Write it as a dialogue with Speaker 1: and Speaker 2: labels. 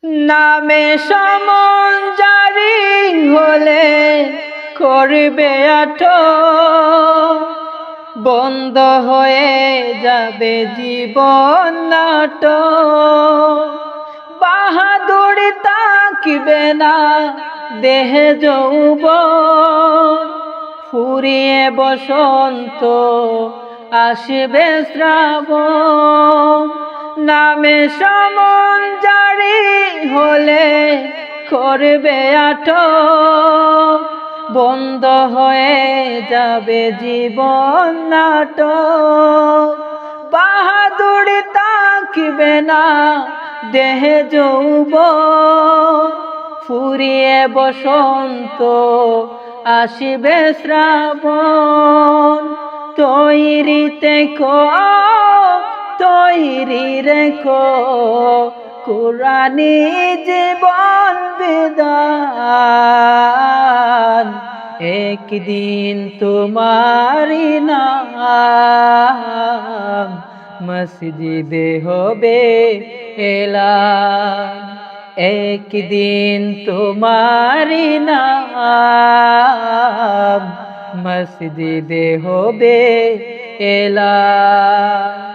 Speaker 1: নামে সমন জারি হলে করবে আটক, বন্ধ হয়ে যাবে জীবন নাটক। বাহাদুরি তাকিবে না দেহে যৌবন, ফুরিয়ে বসন্ত আসবে শ্রাবণ। নামে সমন জারি হলে করবে আটক, বন্ধ হয়ে যাবে জীবন নাটক। বাহাদুরি তাকিবে না দেহে যৌবন, ফুরিয়ে বসন্ত আসিবে শ্রাবণ। তৈরি থেকো, তৈরি রেখো কুরআনী জীবন বিধান, একদিন তোমারি নাম মসজিদে হবে এলান। একদিন তোমারি নাম মসজিদে হবে এলান।